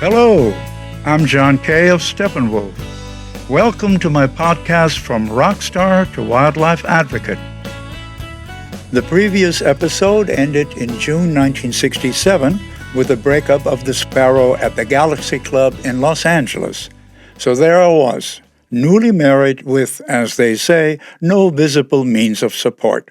Hello, I'm John Kay of Steppenwolf. Welcome to my podcast From Rockstar to Wildlife Advocate. The previous episode ended in June 1967 with the breakup of the Sparrow at the Galaxy Club in Los Angeles. So there I was, newly married with, as they say, no visible means of support.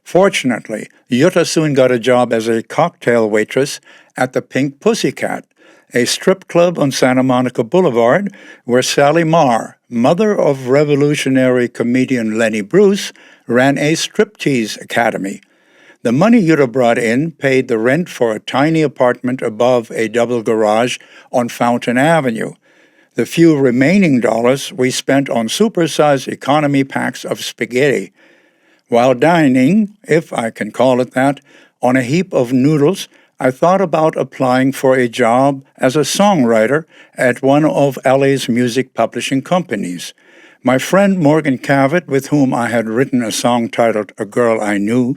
Fortunately, Jutta soon got a job as a cocktail waitress at the Pink Pussycat, a strip club on Santa Monica Boulevard where Sally Marr, mother of revolutionary comedian Lenny Bruce, ran a striptease academy. The money Jutta brought in paid the rent for a tiny apartment above a double garage on Fountain Avenue. The few remaining dollars we spent on supersized economy packs of spaghetti. While dining, if I can call it that, on a heap of noodles, I thought about applying for a job as a songwriter at one of LA's music publishing companies. My friend Morgan Cavett, with whom I had written a song titled A Girl I Knew,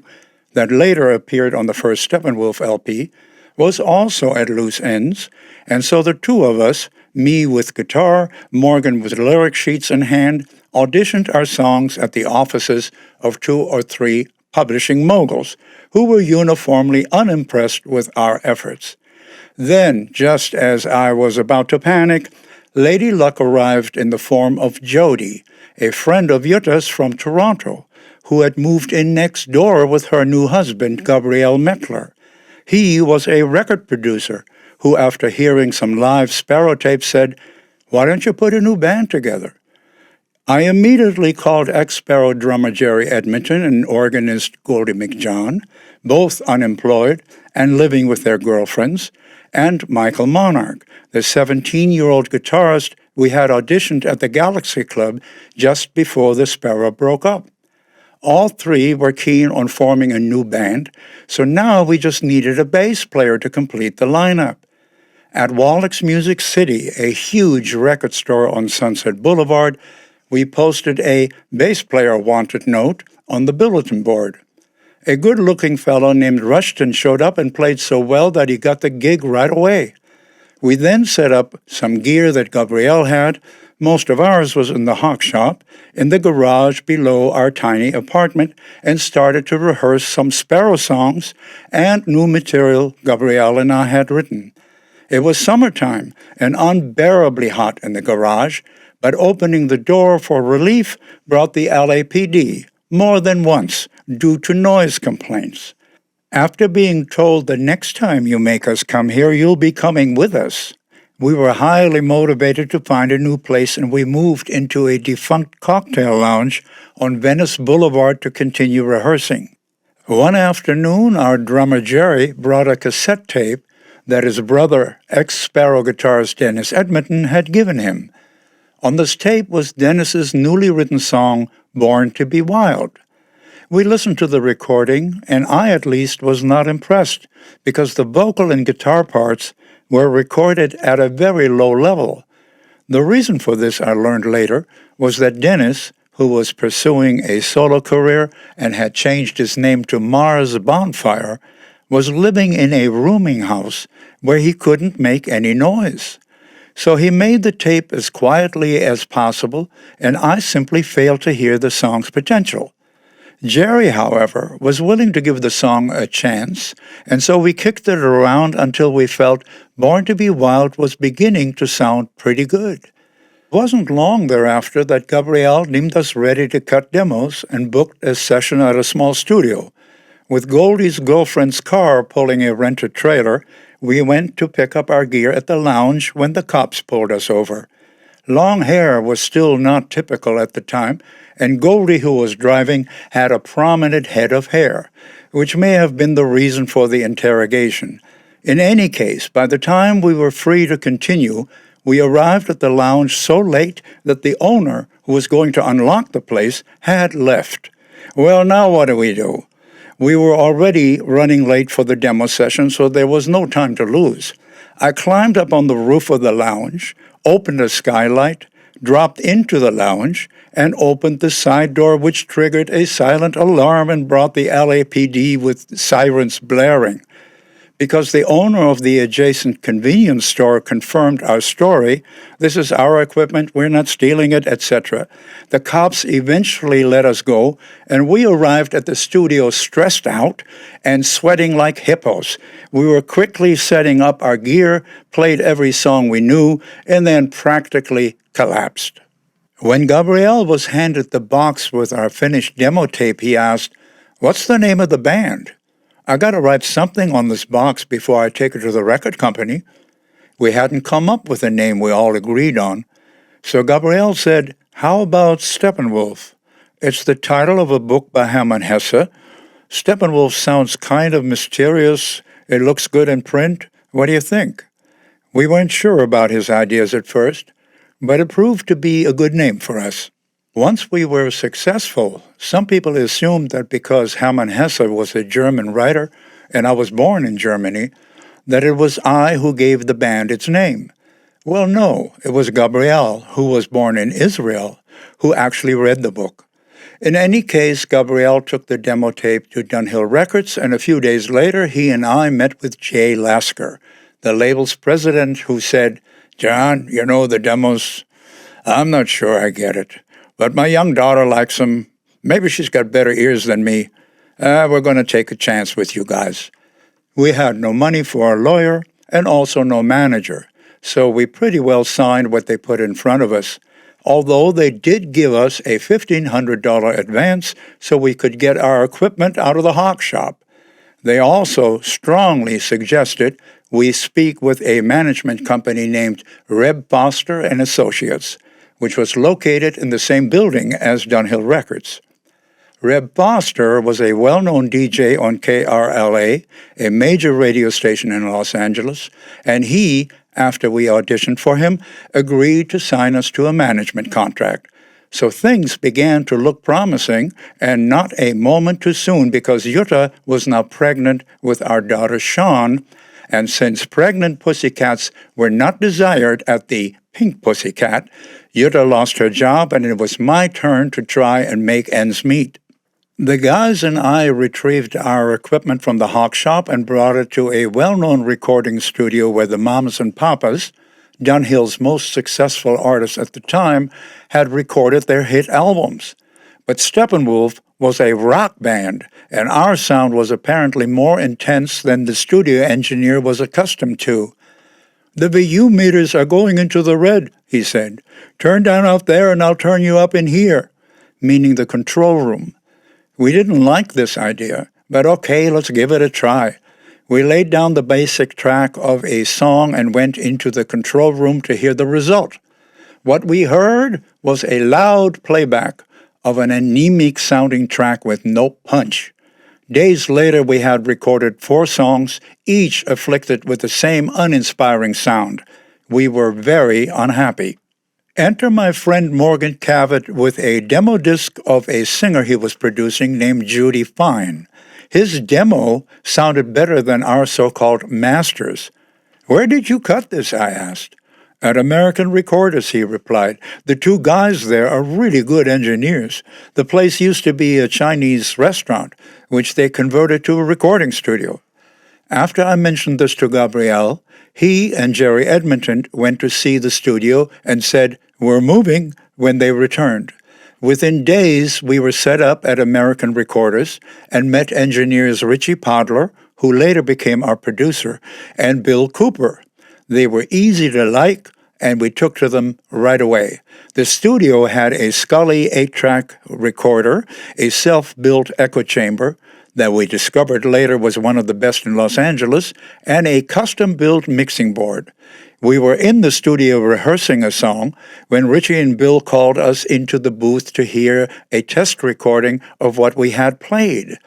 that later appeared on the first Steppenwolf LP, was also at loose ends, and so the two of us, me with guitar, Morgan with lyric sheets in hand, auditioned our songs at the offices of 2 or 3 publishing moguls, who were uniformly unimpressed with our efforts. Then, just as I was about to panic, Lady Luck arrived in the form of Jody, a friend of Jutta's from Toronto, who had moved in next door with her new husband, Gabriel Mekler. He was a record producer who, after hearing some live Sparrow tapes, said, "Why don't you put a new band together?" I immediately called ex-Sparrow drummer Jerry Edmonton and organist Goldie McJohn, both unemployed and living with their girlfriends, and Michael Monarch, the 17-year-old guitarist we had auditioned at the Galaxy Club just before the Sparrow broke up. All 3 were keen on forming a new band, so now we just needed a bass player to complete the lineup. At Wallach's Music City, a huge record store on Sunset Boulevard, we posted a bass player wanted note on the bulletin board. A good-looking fellow named Rushton showed up and played so well that he got the gig right away. We then set up some gear that Gabrielle had. Most of ours was in the Hawk Shop, in the garage below our tiny apartment, and started to rehearse some Sparrow songs and new material Gabrielle and I had written. It was summertime and unbearably hot in the garage, but opening the door for relief brought the LAPD more than once due to noise complaints. After being told the next time you make us come here, you'll be coming with us, we were highly motivated to find a new place, and we moved into a defunct cocktail lounge on Venice Boulevard to continue rehearsing. One afternoon, our drummer Jerry brought a cassette tape that his brother, ex-Sparrow guitarist Dennis Edmonton, had given him. On this tape was Dennis's newly written song, Born to be Wild. We listened to the recording, and I at least was not impressed, because the vocal and guitar parts were recorded at a very low level. The reason for this, I learned later, was that Dennis, who was pursuing a solo career and had changed his name to Mars Bonfire, was living in a rooming house where he couldn't make any noise. So he made the tape as quietly as possible, and I simply failed to hear the song's potential. Jerry, however, was willing to give the song a chance, and so we kicked it around until we felt Born to be Wild was beginning to sound pretty good. It wasn't long thereafter that Gabrielle deemed us ready to cut demos and booked a session at a small studio. With Goldie's girlfriend's car pulling a rented trailer, we went to pick up our gear at the lounge when the cops pulled us over. Long hair was still not typical at the time, and Goldie, who was driving, had a prominent head of hair, which may have been the reason for the interrogation. In any case, by the time we were free to continue, we arrived at the lounge so late that the owner, who was going to unlock the place, had left. Well, now what do? We were already running late for the demo session, so there was no time to lose. I climbed up on the roof of the lounge, opened a skylight, dropped into the lounge, and opened the side door, which triggered a silent alarm and brought the LAPD with sirens blaring. Because the owner of the adjacent convenience store confirmed our story, this is our equipment, we're not stealing it, etc. The cops eventually let us go, and we arrived at the studio stressed out and sweating like hippos. We were quickly setting up our gear, played every song we knew, and then practically collapsed. When Gabriel was handed the box with our finished demo tape, he asked, "What's the name of the band? I got to write something on this box before I take it to the record company." We hadn't come up with a name we all agreed on. So Gabriel said, "How about Steppenwolf? It's the title of a book by Hermann Hesse. Steppenwolf sounds kind of mysterious. It looks good in print. What do you think?" We weren't sure about his ideas at first, but it proved to be a good name for us. Once we were successful, some people assumed that because Hermann Hesse was a German writer and I was born in Germany, that it was I who gave the band its name. Well, no, it was Gabriel, who was born in Israel, who actually read the book. In any case, Gabriel took the demo tape to Dunhill Records, and a few days later he and I met with Jay Lasker, the label's president, who said, "John, the demos, I'm not sure I get it. But my young daughter likes them. Maybe she's got better ears than me. We're going to take a chance with you guys." We had no money for a lawyer and also no manager, so we pretty well signed what they put in front of us, although they did give us a $1,500 advance so we could get our equipment out of the hawk shop. They also strongly suggested we speak with a management company named Reb Foster and Associates, which was located in the same building as Dunhill Records. Reb Foster was a well-known DJ on KRLA, a major radio station in Los Angeles, and he, after we auditioned for him, agreed to sign us to a management contract. So things began to look promising, and not a moment too soon, because Jutta was now pregnant with our daughter Shawn, and since pregnant pussycats were not desired at the Pink Pussycat, Jutta lost her job, and it was my turn to try and make ends meet. The guys and I retrieved our equipment from the hawk shop and brought it to a well-known recording studio where the Mamas and Papas, Dunhill's most successful artists at the time, had recorded their hit albums. But Steppenwolf was a rock band, and our sound was apparently more intense than the studio engineer was accustomed to. "The VU meters are going into the red," he said. "Turn down out there and I'll turn you up in here," meaning the control room. We didn't like this idea, but okay, let's give it a try. We laid down the basic track of a song and went into the control room to hear the result. What we heard was a loud playback of an anemic-sounding track with no punch. Days later, we had recorded 4 songs, each afflicted with the same uninspiring sound. We were very unhappy. Enter my friend Morgan Cavett with a demo disc of a singer he was producing named Judy Fine. His demo sounded better than our so-called masters. "Where did you cut this?" I asked. "At American Recorders," he replied. "The 2 guys there are really good engineers. The place used to be a Chinese restaurant, which they converted to a recording studio." After I mentioned this to Gabriel, he and Jerry Edmonton went to see the studio and said, "We're moving," when they returned. Within days, we were set up at American Recorders and met engineers Richie Podler, who later became our producer, and Bill Cooper. They were easy to like, and we took to them right away. The studio had a Scully 8-track recorder, a self-built echo chamber that we discovered later was one of the best in Los Angeles, and a custom-built mixing board. We were in the studio rehearsing a song when Richie and Bill called us into the booth to hear a test recording of what we had played.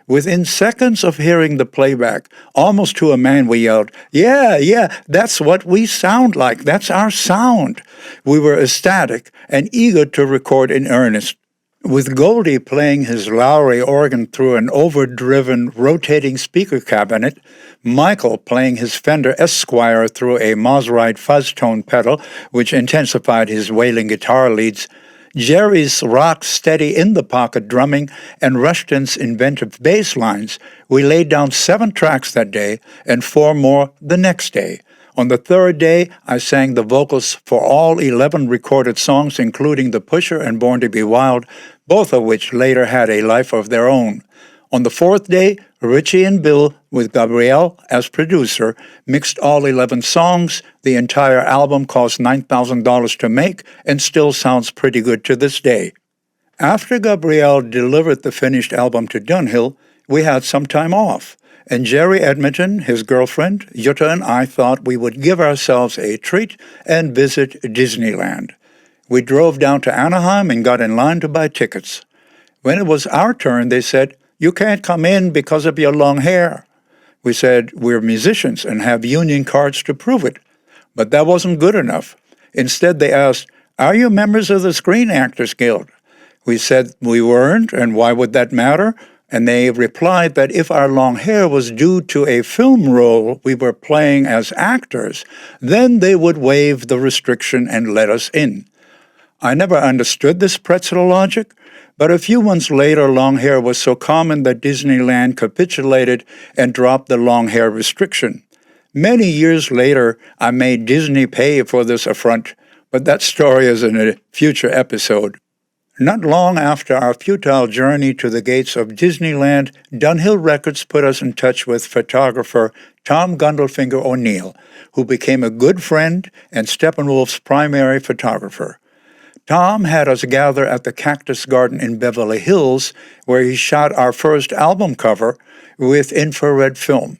Within seconds of hearing the playback, almost to a man, we yelled, Yeah, that's what we sound like. That's our sound." We were ecstatic and eager to record in earnest. With Goldie playing his Lowry organ through an overdriven rotating speaker cabinet, Michael playing his Fender Esquire through a Mosrite fuzz tone pedal, which intensified his wailing guitar leads, Jerry's rock-steady in-the-pocket drumming and Rushton's inventive bass lines, we laid down 7 tracks that day and 4 more the next day. On the third day, I sang the vocals for all 11 recorded songs, including The Pusher and Born to Be Wild, both of which later had a life of their own. On the fourth day, Richie and Bill, with Gabriel as producer, mixed all 11 songs. The entire album cost $9,000 to make and still sounds pretty good to this day. After Gabriel delivered the finished album to Dunhill, we had some time off, and Jerry Edmonton, his girlfriend, Jutta, and I thought we would give ourselves a treat and visit Disneyland. We drove down to Anaheim and got in line to buy tickets. When it was our turn, they said, "You can't come in because of your long hair." We said, "We're musicians and have union cards to prove it." But that wasn't good enough. Instead, they asked, "Are you members of the Screen Actors Guild?" We said we weren't, and why would that matter? And they replied that if our long hair was due to a film role we were playing as actors, then they would waive the restriction and let us in. I never understood this pretzel logic, but a few months later, long hair was so common that Disneyland capitulated and dropped the long hair restriction. Many years later, I made Disney pay for this affront, but that story is in a future episode. Not long after our futile journey to the gates of Disneyland, Dunhill Records put us in touch with photographer Tom Gundelfinger O'Neill, who became a good friend and Steppenwolf's primary photographer. Tom had us gather at the Cactus Garden in Beverly Hills, where he shot our first album cover with infrared film,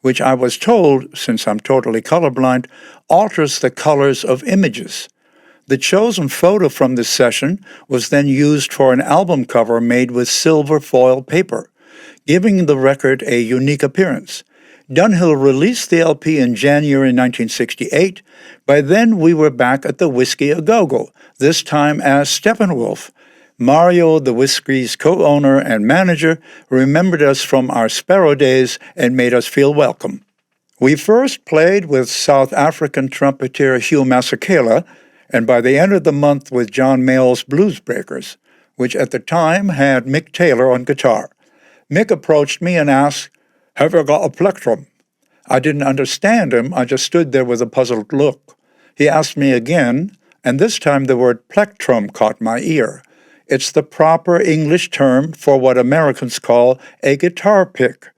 which I was told, since I'm totally colorblind, alters the colors of images. The chosen photo from this session was then used for an album cover made with silver foil paper, giving the record a unique appearance. Dunhill released the LP in January 1968. By then, we were back at the Whiskey A Go-Go, this time as Steppenwolf. Mario, the Whiskey's co-owner and manager, remembered us from our Sparrow days and made us feel welcome. We first played with South African trumpeter Hugh Masekela, and by the end of the month with John Mayall's Blues Breakers, which at the time had Mick Taylor on guitar. Mick approached me and asked, "Have you got a plectrum?" I didn't understand him. I just stood there with a puzzled look. He asked me again, and this time the word plectrum caught my ear. It's the proper English term for what Americans call a guitar pick.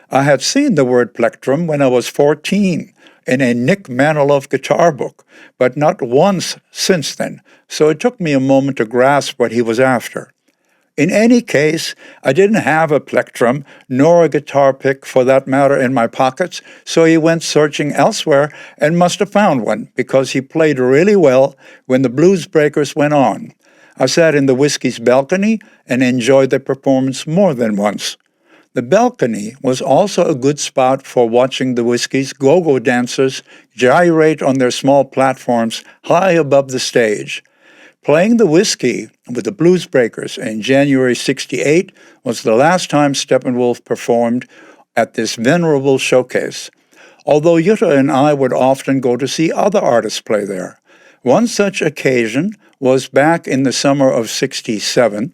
I had seen the word plectrum when I was 14 in a Nick Manilow guitar book, but not once since then, so it took me a moment to grasp what he was after. In any case, I didn't have a plectrum, nor a guitar pick for that matter in my pockets, so he went searching elsewhere and must have found one, because he played really well when the Blues Breakers went on. I sat in the Whiskey's balcony and enjoyed the performance more than once. The balcony was also a good spot for watching the Whiskey's go-go dancers gyrate on their small platforms high above the stage. Playing the Whiskey with the Blues Breakers in January '68 was the last time Steppenwolf performed at this venerable showcase, although Jutta and I would often go to see other artists play there. One such occasion was back in the summer of '67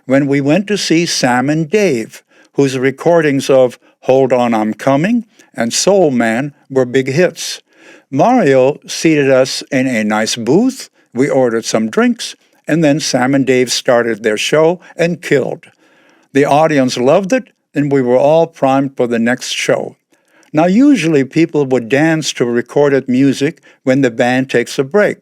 when we went to see Sam and Dave, whose recordings of Hold On I'm Coming and Soul Man were big hits. Mario seated us in a nice booth, we ordered some drinks, and then Sam and Dave started their show and killed. The audience loved it, and we were all primed for the next show. Now usually people would dance to recorded music when the band takes a break,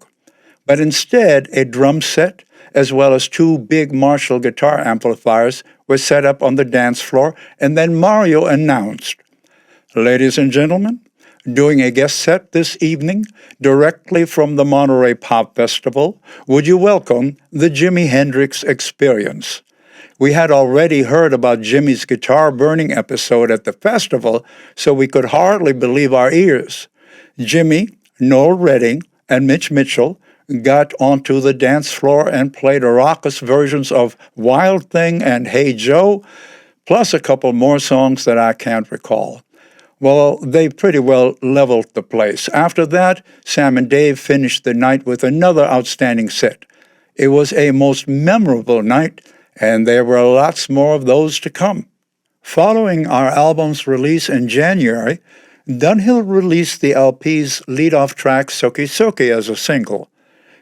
but instead a drum set, as well as 2 big Marshall guitar amplifiers, were set up on the dance floor, and then Mario announced, "Ladies and gentlemen, doing a guest set this evening, directly from the Monterey Pop Festival, would you welcome the Jimi Hendrix Experience?" We had already heard about Jimmy's guitar burning episode at the festival, so we could hardly believe our ears. Jimmy, Noel Redding, and Mitch Mitchell got onto the dance floor and played raucous versions of Wild Thing and Hey Joe, plus a couple more songs that I can't recall. Well, they pretty well leveled the place. After that, Sam and Dave finished the night with another outstanding set. It was a most memorable night, and there were lots more of those to come. Following our album's release in January, Dunhill released the LP's lead-off track Sookie Sookie as a single.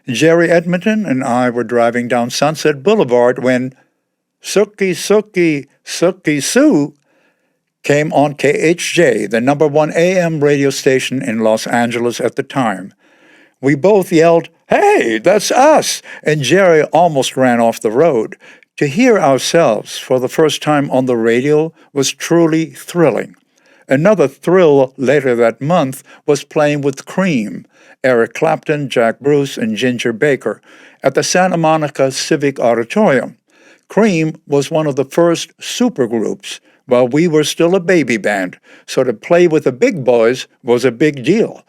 Jerry Edmonton and I were driving down Sunset Boulevard when Sookie Sookie Sookie Soo came on KHJ, the number one AM radio station in Los Angeles at the time. We both yelled, "Hey, that's us!" and Jerry almost ran off the road. To hear ourselves for the first time on the radio was truly thrilling. Another thrill later that month was playing with Cream, Eric Clapton, Jack Bruce, and Ginger Baker at the Santa Monica Civic Auditorium. Cream was one of the first supergroups, while we were still a baby band, so to play with the big boys was a big deal.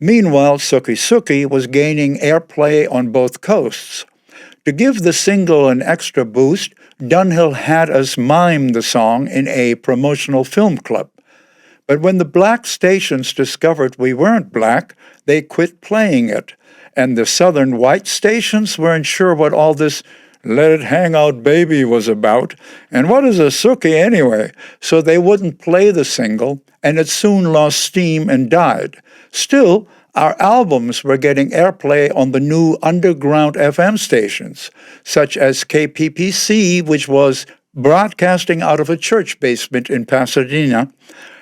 Meanwhile, Sookie Sookie was gaining airplay on both coasts. To give the single an extra boost, Dunhill had us mime the song in a promotional film clip. But when the black stations discovered we weren't black, they quit playing it, and the southern white stations weren't sure what all this "let it hang out baby" was about, and what is a Sookie anyway, so they wouldn't play the single, and it soon lost steam and died. Still, our albums were getting airplay on the new underground FM stations, such as KPPC, which was broadcasting out of a church basement in Pasadena,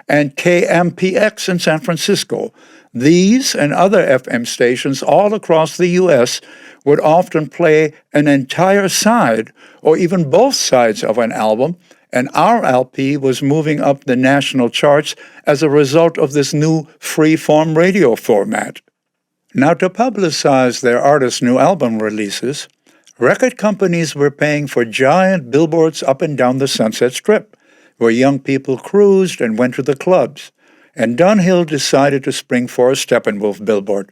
and KMPX in San Francisco. These and other FM stations all across the U.S. would often play an entire side or even both sides of an album, and our LP was moving up the national charts as a result of this new free-form radio format. Now, to publicize their artists' new album releases, record companies were paying for giant billboards up and down the Sunset Strip, where young people cruised and went to the clubs, and Dunhill decided to spring for a Steppenwolf billboard.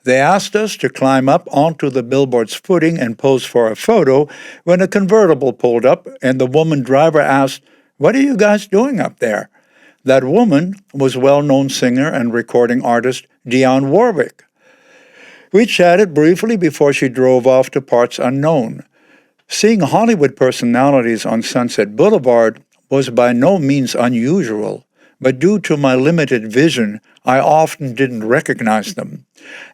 They asked us to climb up onto the billboard's footing and pose for a photo when a convertible pulled up and the woman driver asked, "What are you guys doing up there?" That woman was well-known singer and recording artist Dionne Warwick. We chatted briefly before she drove off to parts unknown. Seeing Hollywood personalities on Sunset Boulevard was by no means unusual, but due to my limited vision, I often didn't recognize them.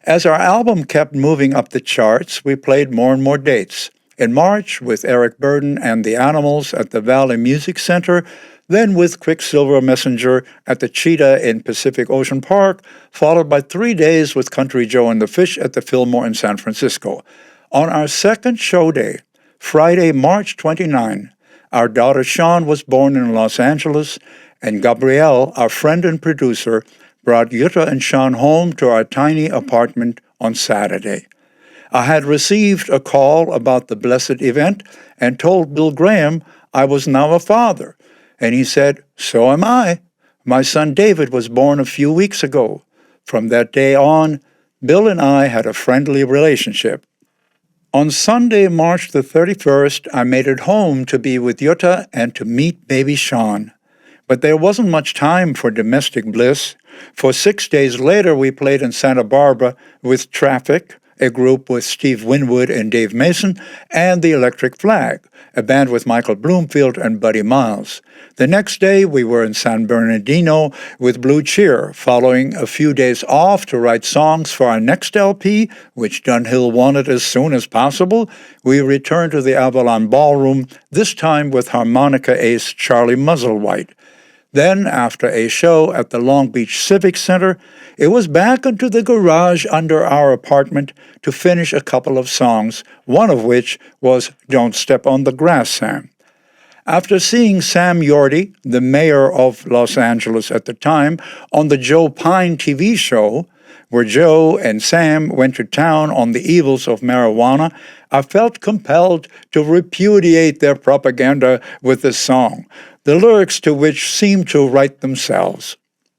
As our album kept moving up the charts, we played more and more dates. In March, with Eric Burdon and the Animals at the Valley Music Center, then with Quicksilver Messenger at the Cheetah in Pacific Ocean Park, followed by 3 days with Country Joe and the Fish at the Fillmore in San Francisco. On our second show day, Friday, March 29, our daughter Shawn was born in Los Angeles, and Gabriel, our friend and producer, brought Jutta and Shawn home to our tiny apartment on Saturday. I had received a call about the blessed event and told Bill Graham I was now a father, and he said, "So am I. My son David was born a few weeks ago." From that day on, Bill and I had a friendly relationship. On Sunday, March the 31st, I made it home to be with Jutta and to meet baby Shawn. But there wasn't much time for domestic bliss. For 6 days later, we played in Santa Barbara with Traffic, a group with Steve Winwood and Dave Mason, and the Electric Flag, a band with Michael Bloomfield and Buddy Miles. The next day, we were in San Bernardino with Blue Cheer, following a few days off to write songs for our next LP, which Dunhill wanted as soon as possible. We returned to the Avalon Ballroom, this time with harmonica ace Charlie Musselwhite. Then, after a show at the Long Beach Civic Center, it was back into the garage under our apartment to finish a couple of songs, one of which was Don't Step on the Grass, Sam. After seeing Sam Yorty, the mayor of Los Angeles at the time, on the Joe Pine TV show, where Joe and Sam went to town on the evils of marijuana, I felt compelled to repudiate their propaganda with this song, the lyrics to which seemed to write themselves.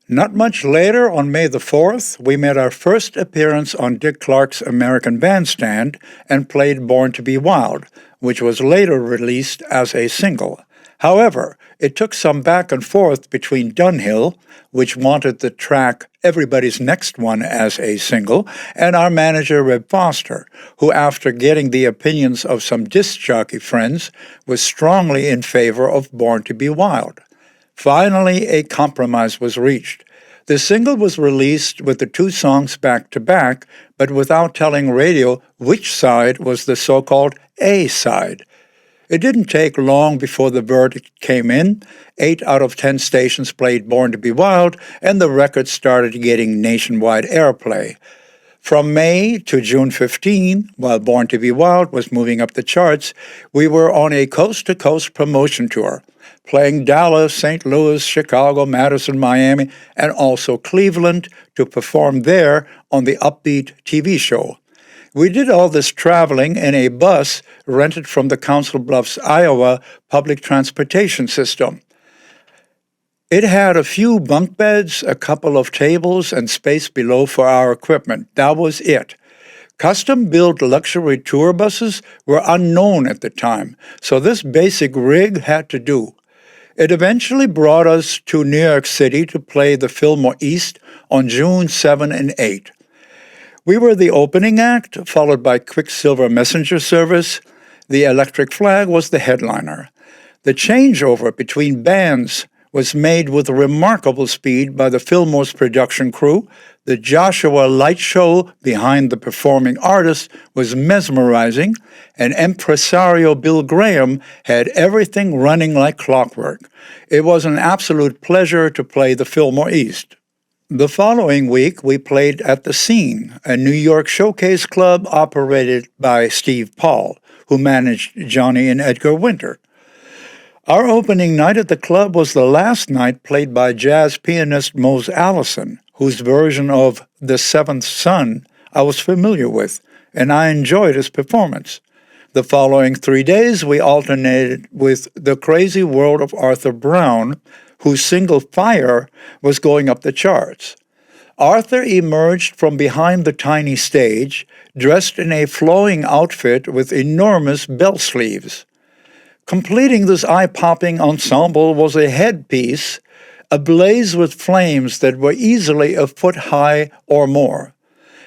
Not much later, on May the 4th, we made our first appearance on Dick Clark's American Bandstand and played Born to Be Wild, which was later released as a single. However, it took some back and forth between Dunhill, which wanted the track Everybody's Next One as a single, and our manager Reb Foster, who, after getting the opinions of some disc jockey friends, was strongly in favor of Born to Be Wild. Finally, a compromise was reached. The single was released with the two songs back-to-back, but without telling radio which side was the so-called A side. It didn't take long before the verdict came in. 8 out of 10 stations played Born to Be Wild, and the record started getting nationwide airplay. From May to June 15, while Born to Be Wild was moving up the charts, we were on a coast-to-coast promotion tour, playing Dallas, St. Louis, Chicago, Madison, Miami, and also Cleveland to perform there on the Upbeat TV show. We did all this traveling in a bus rented from the Council Bluffs, Iowa public transportation system. It had a few bunk beds, a couple of tables, and space below for our equipment. That was it. Custom-built luxury tour buses were unknown at the time, so this basic rig had to do. It eventually brought us to New York City to play the Fillmore East on June 7 and 8. We were the opening act, followed by Quicksilver Messenger Service. The Electric Flag was the headliner. The changeover between bands was made with remarkable speed by the Fillmore's production crew. The Joshua Light Show behind the performing artist was mesmerizing, and impresario Bill Graham had everything running like clockwork. It was an absolute pleasure to play the Fillmore East. The following week, we played at The Scene, a New York showcase club operated by Steve Paul, who managed Johnny and Edgar Winter. Our opening night at the club was the last night played by jazz pianist Mose Allison, whose version of The Seventh Son I was familiar with, and I enjoyed his performance. The following 3 days, we alternated with The Crazy World of Arthur Brown, whose single Fire was going up the charts. Arthur emerged from behind the tiny stage, dressed in a flowing outfit with enormous bell sleeves. Completing this eye-popping ensemble was a headpiece ablaze with flames that were easily a foot high or more.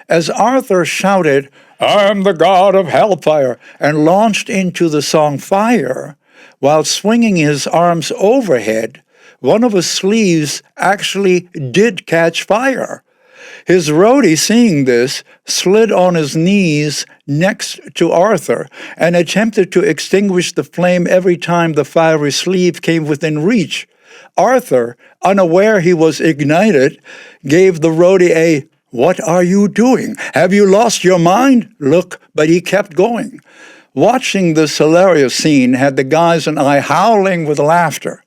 As Arthur shouted, "I'm the god of hellfire," and launched into the song Fire, while swinging his arms overhead, one of his sleeves actually did catch fire. His roadie, seeing this, slid on his knees next to Arthur and attempted to extinguish the flame every time the fiery sleeve came within reach. Arthur, unaware he was ignited, gave the roadie a "What are you doing? Have you lost your mind?" look, but he kept going. Watching this hilarious scene had the guys and I howling with laughter.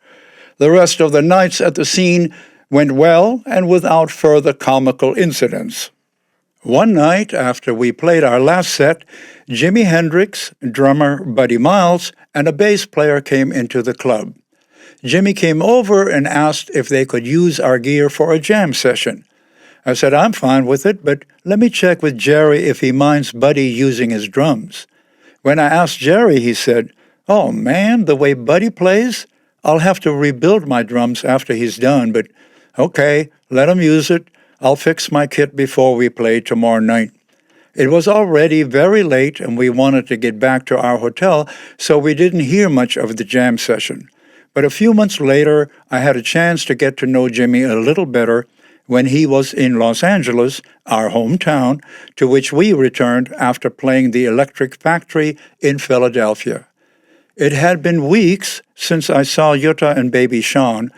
The rest of the nights at the Scene went well and without further comical incidents. One night after we played our last set, Jimi Hendrix, drummer Buddy Miles, and a bass player came into the club. Jimmy came over and asked if they could use our gear for a jam session. I said, "I'm fine with it, but let me check with Jerry if he minds Buddy using his drums." When I asked Jerry, he said, "Oh man, the way Buddy plays, I'll have to rebuild my drums after he's done, but okay, let him use it. I'll fix my kit before we play tomorrow night." It was already very late and we wanted to get back to our hotel, so we didn't hear much of the jam session. But a few months later, I had a chance to get to know Jimmy a little better when he was in Los Angeles, our hometown, to which we returned after playing the Electric Factory in Philadelphia. It had been weeks since I saw Jutta and baby Shawn,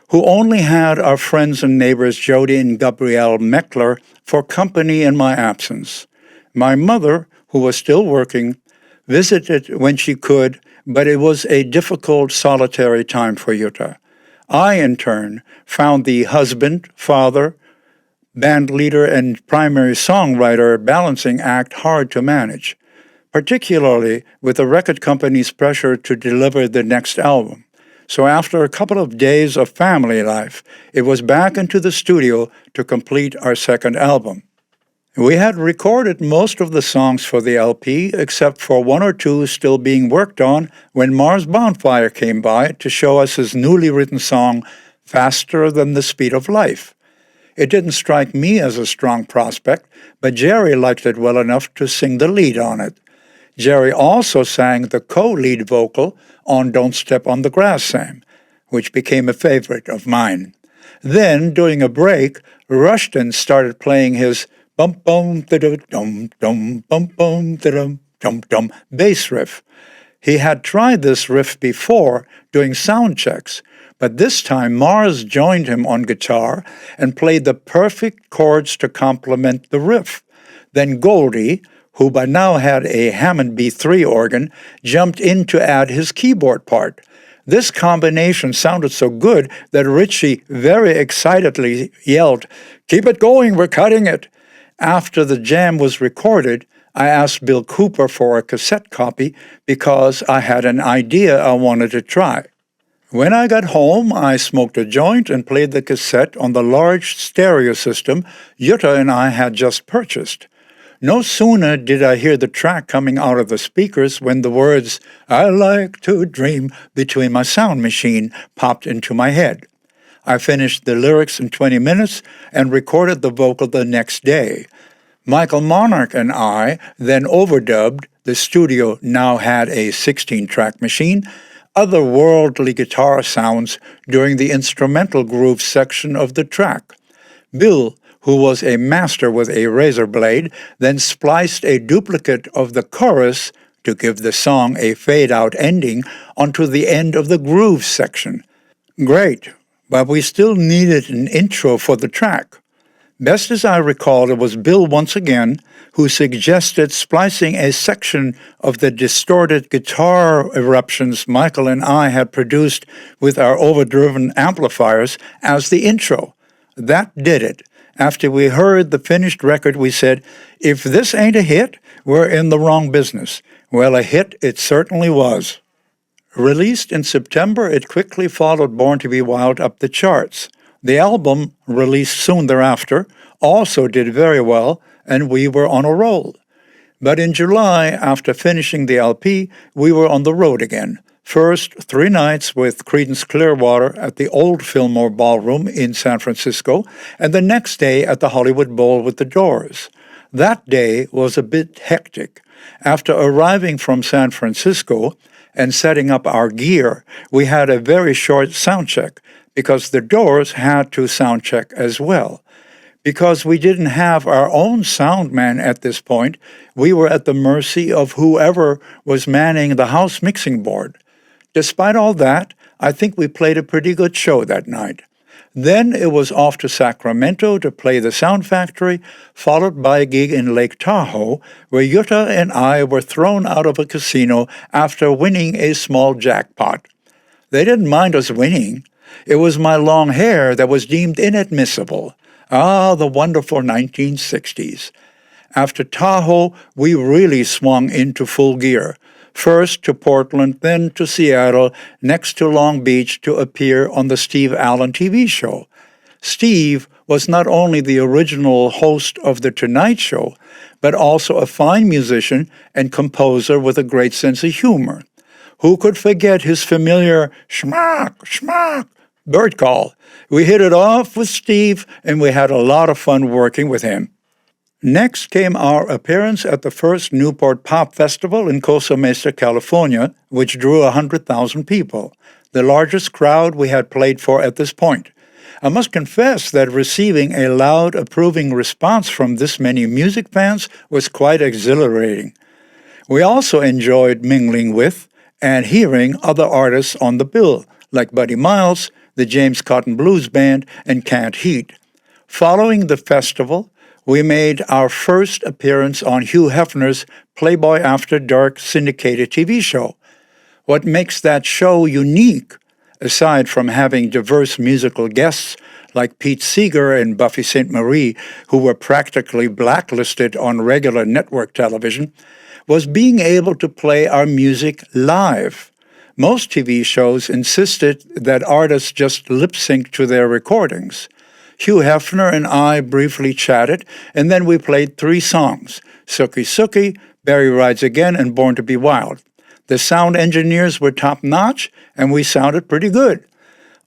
who only had our friends and neighbors Jody and Gabriel Mekler for company in my absence. My mother, who was still working, visited when she could, but it was a difficult, solitary time for Jutta. I, in turn, found the husband, father, band leader, and primary songwriter balancing act hard to manage, particularly with the record company's pressure to deliver the next album. So after a couple of days of family life, it was back into the studio to complete our second album. We had recorded most of the songs for the LP, except for one or two still being worked on when Mars Bonfire came by to show us his newly written song, Faster Than the Speed of Life. It didn't strike me as a strong prospect, but Jerry liked it well enough to sing the lead on it. Jerry also sang the co-lead vocal on Don't Step on the Grass, Sam, which became a favorite of mine. Then, during a break, Rushton started playing his bum bum dum dum bum bum dum dum bass riff. He had tried this riff before doing sound checks, but this time Mars joined him on guitar and played the perfect chords to complement the riff. Then Goldie, who by now had a Hammond B3 organ, jumped in to add his keyboard part. This combination sounded so good that Ritchie very excitedly yelled, "Keep it going, we're cutting it." After the jam was recorded, I asked Bill Cooper for a cassette copy because I had an idea I wanted to try. When I got home, I smoked a joint and played the cassette on the large stereo system Jutta and I had just purchased. No sooner did I hear the track coming out of the speakers when the words, "I like to dream," between my sound machine popped into my head. I finished the lyrics in 20 minutes and recorded the vocal the next day. Michael Monarch and I then overdubbed, the studio now had a 16-track machine, otherworldly guitar sounds during the instrumental groove section of the track. Bill, who was a master with a razor blade, then spliced a duplicate of the chorus to give the song a fade-out ending onto the end of the groove section. Great, but we still needed an intro for the track. Best as I recall, it was Bill once again who suggested splicing a section of the distorted guitar eruptions Michael and I had produced with our overdriven amplifiers as the intro. That did it. After we heard the finished record, we said, if this ain't a hit, we're in the wrong business. Well, a hit it certainly was. Released in September, it quickly followed Born to be Wild up the charts. The album, released soon thereafter, also did very well, and we were on a roll. But in July, after finishing the LP, we were on the road again. First, 3 nights with Creedence Clearwater at the old Fillmore Ballroom in San Francisco, and the next day at the Hollywood Bowl with the Doors. That day was a bit hectic. After arriving from San Francisco and setting up our gear, we had a very short sound check because the Doors had to sound check as well. Because we didn't have our own sound man at this point, we were at the mercy of whoever was manning the house mixing board. Despite all that, I think we played a pretty good show that night. Then it was off to Sacramento to play the Sound Factory, followed by a gig in Lake Tahoe, where Jutta and I were thrown out of a casino after winning a small jackpot. They didn't mind us winning. It was my long hair that was deemed inadmissible. Ah, the wonderful 1960s. After Tahoe, we really swung into full gear. First to Portland, then to Seattle, next to Long Beach to appear on the Steve Allen TV show. Steve was not only the original host of The Tonight Show, but also a fine musician and composer with a great sense of humor. Who could forget his familiar schmack, schmack bird call? We hit it off with Steve, and we had a lot of fun working with him. Next came our appearance at the first Newport Pop Festival in Costa Mesa, California, which drew 100,000 people, the largest crowd we had played for at this point. I must confess that receiving a loud, approving response from this many music fans was quite exhilarating. We also enjoyed mingling with and hearing other artists on the bill, like Buddy Miles, the James Cotton Blues Band, and Canned Heat. Following the festival, we made our first appearance on Hugh Heffner's Playboy After Dark syndicated TV show. What makes that show unique, aside from having diverse musical guests like Pete Seeger and Buffy St. Marie, who were practically blacklisted on regular network television, was being able to play our music live. Most TV shows insisted that artists just lip-sync to their recordings. Hugh Heffner and I briefly chatted, and then we played 3 songs, Sookie Sookie, Barry Rides Again, and Born to Be Wild. The sound engineers were top-notch, and we sounded pretty good.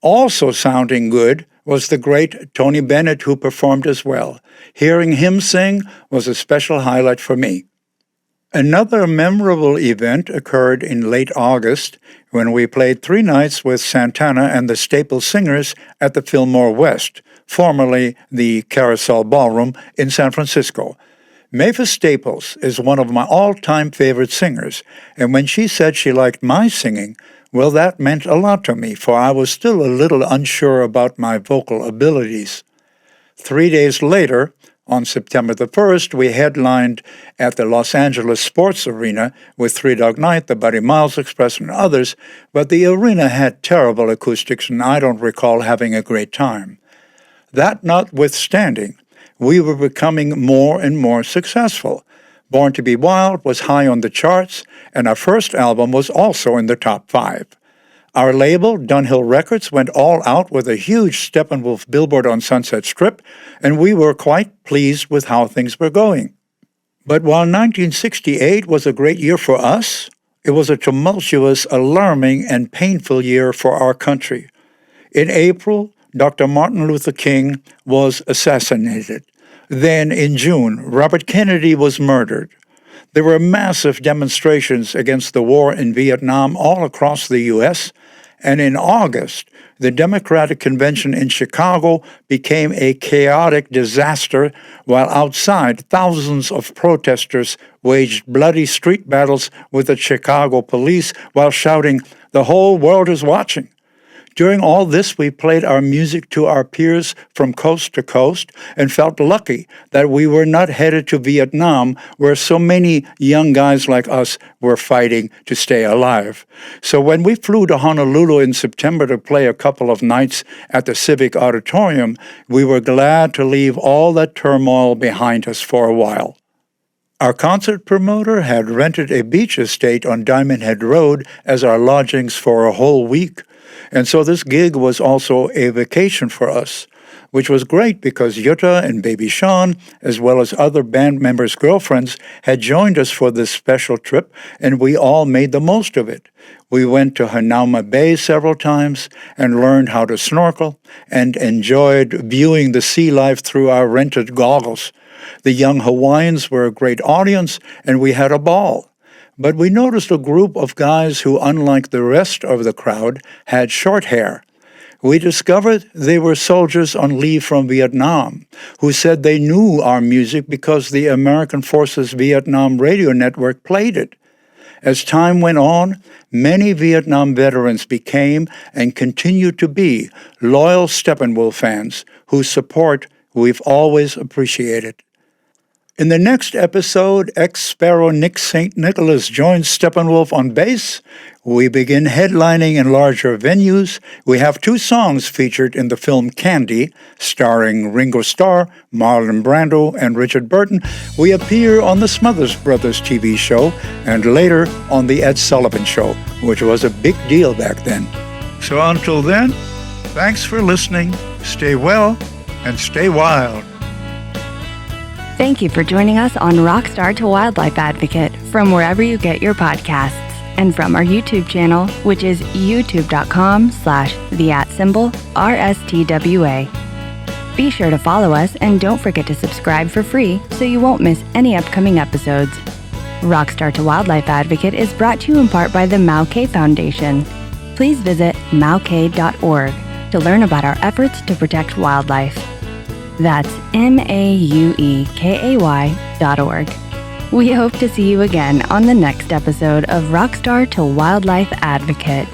Also sounding good was the great Tony Bennett, who performed as well. Hearing him sing was a special highlight for me. Another memorable event occurred in late August when we played 3 nights with Santana and the Staple Singers at the Fillmore West, formerly the Carousel Ballroom in San Francisco. Mavis Staples is one of my all-time favorite singers, and when she said she liked my singing, well, that meant a lot to me, for I was still a little unsure about my vocal abilities. 3 days later, on September the 1st, we headlined at the Los Angeles Sports Arena with Three Dog Night, the Buddy Miles Express, and others, but the arena had terrible acoustics, and I don't recall having a great time. That notwithstanding, we were becoming more and more successful. Born to Be Wild was high on the charts, and our first album was also in the top 5. Our label, Dunhill Records, went all out with a huge Steppenwolf billboard on Sunset Strip, and we were quite pleased with how things were going. But while 1968 was a great year for us, it was a tumultuous, alarming, and painful year for our country. In April, Dr. Martin Luther King was assassinated. Then, in June, Robert Kennedy was murdered. There were massive demonstrations against the war in Vietnam all across the U.S., and in August, the Democratic Convention in Chicago became a chaotic disaster, while outside, thousands of protesters waged bloody street battles with the Chicago police while shouting, "The whole world is watching." During all this, we played our music to our peers from coast to coast and felt lucky that we were not headed to Vietnam, where so many young guys like us were fighting to stay alive. So when we flew to Honolulu in September to play a couple of nights at the Civic Auditorium, we were glad to leave all that turmoil behind us for a while. Our concert promoter had rented a beach estate on Diamond Head Road as our lodgings for a whole week. And so this gig was also a vacation for us, which was great because Jutta and baby Shawn, as well as other band members' girlfriends, had joined us for this special trip, and we all made the most of it. We went to Hanauma Bay several times and learned how to snorkel and enjoyed viewing the sea life through our rented goggles. The young Hawaiians were a great audience, and we had a ball. But we noticed a group of guys who, unlike the rest of the crowd, had short hair. We discovered they were soldiers on leave from Vietnam, who said they knew our music because the American Forces Vietnam radio network played it. As time went on, many Vietnam veterans became and continue to be loyal Steppenwolf fans whose support we've always appreciated. In the next episode, ex-Sparrow Nick St. Nicholas joins Steppenwolf on bass. We begin headlining in larger venues. We have 2 songs featured in the film Candy, starring Ringo Starr, Marlon Brando, and Richard Burton. We appear on the Smothers Brothers TV show and later on the Ed Sullivan Show, which was a big deal back then. So until then, thanks for listening. Stay well and stay wild. Thank you for joining us on Rockstar to Wildlife Advocate from wherever you get your podcasts and from our YouTube channel, which is youtube.com/RSTWA. Be sure to follow us and don't forget to subscribe for free so you won't miss any upcoming episodes. Rockstar to Wildlife Advocate is brought to you in part by the Mau Kay Foundation. Please visit maukay.org to learn about our efforts to protect wildlife. That's MAUEKAY.org. We hope to see you again on the next episode of Rockstar to Wildlife Advocate.